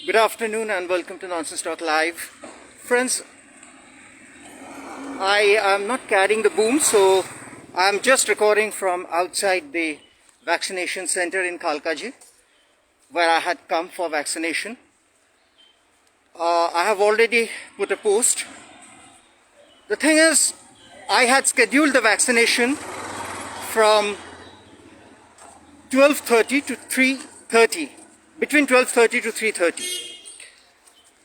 Good afternoon and welcome to Nonsense Talk Live. Friends, I am not carrying the boom, so I'm just recording from outside the vaccination center in Kalkaji, where I had come for vaccination. I have already put a post. The thing is, I had scheduled the vaccination from 12:30 to 3:30. Between 12:30 to 3:30.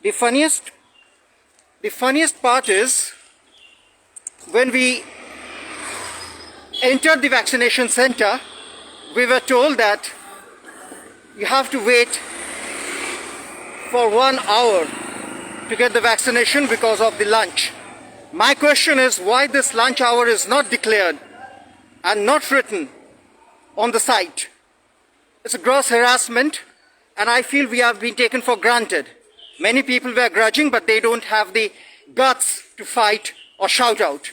The funniest part is when we entered the vaccination center, we were told that you have to wait for 1 hour to get the vaccination because of the lunch. My question is why this lunch hour is not declared and not written on the site. It's a gross harassment. And I feel we have been taken for granted. Many people were grudging, but they don't have the guts to fight or shout out.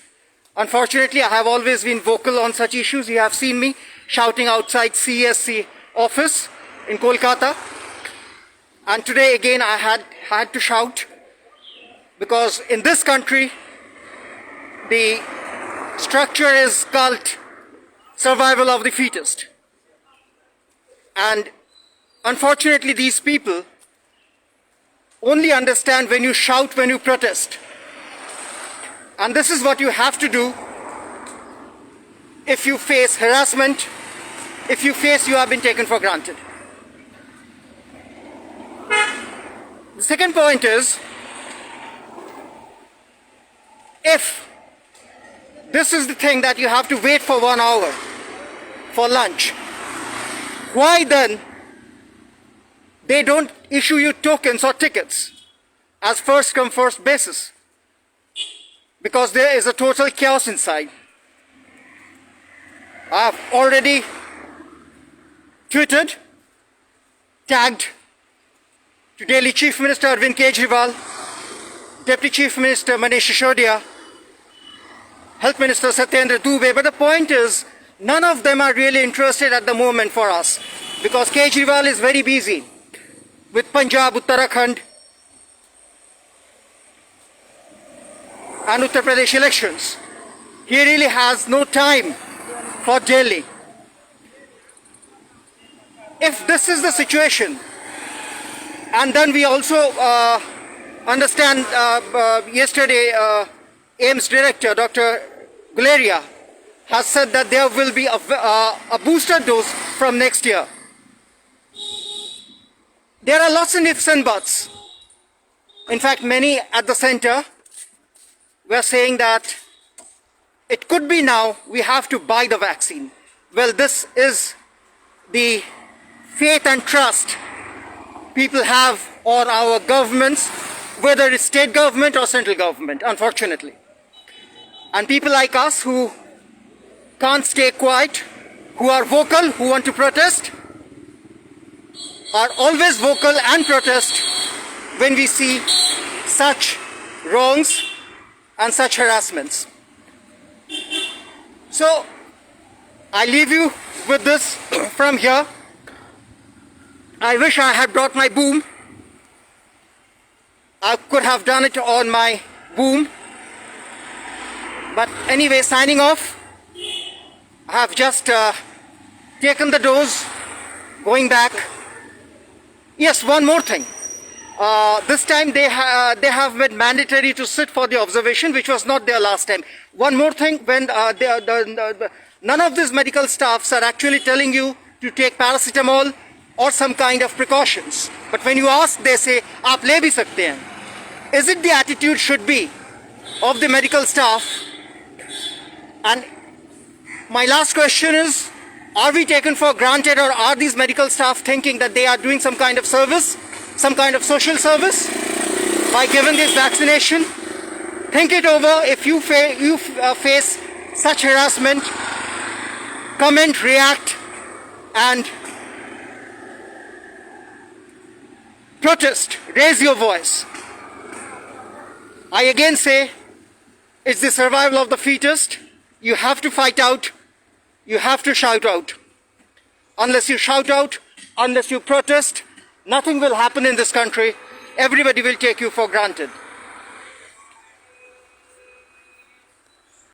Unfortunately, I have always been vocal on such issues. You have seen me shouting outside CSC office in Kolkata. And today again I had to shout because in this country, the structure is cult, survival of the fittest. And unfortunately, these people only understand when you shout, when you protest. And this is what you have to do if you face harassment, if you face you have been taken for granted. The second point is, if this is the thing that you have to wait for 1 hour for lunch, why then they don't issue you tokens or tickets as first come first basis? Because there is a total chaos inside. I have already tweeted, tagged to Delhi Chief Minister Arvind Kejriwal, Deputy Chief Minister Manish Sisodiya, Health Minister Satyendra Dubey, but the point is none of them are really interested at the moment for us because Kejriwal is very busy with Punjab, Uttarakhand and Uttar Pradesh elections. He really has no time for Delhi. If this is the situation, and then we also understand yesterday AIIMS Director Dr. Guleria has said that there will be a booster dose from next year. There are lots of ifs and buts. In fact, many at the center were saying that it could be now we have to buy the vaccine. Well, this is the faith and trust people have on our governments, whether it's state government or central government, unfortunately. And people like us who can't stay quiet, who are vocal, who want to protest, are always vocal and protest when we see such wrongs and such harassments. So I leave you with this from here. I wish I had brought my boom. I could have done it on my boom. But anyway, signing off. I have just taken the dose, going back. Yes, one more thing. This time they have made mandatory to sit for the observation, which was not there last time. One more thing, when none of these medical staffs are actually telling you to take paracetamol or some kind of precautions. But when you ask, they say, "Aap le bhi sakte hain." Is it the attitude should be of the medical staff? And my last question is, are we taken for granted, or are these medical staff thinking that they are doing some kind of service, some kind of social service by giving this vaccination? Think it over. If you face such harassment, comment, react and protest, raise your voice. I again say, it's the survival of the fittest. You have to fight out. You have to shout out. Unless you shout out, unless you protest, nothing will happen in this country. Everybody will take you for granted.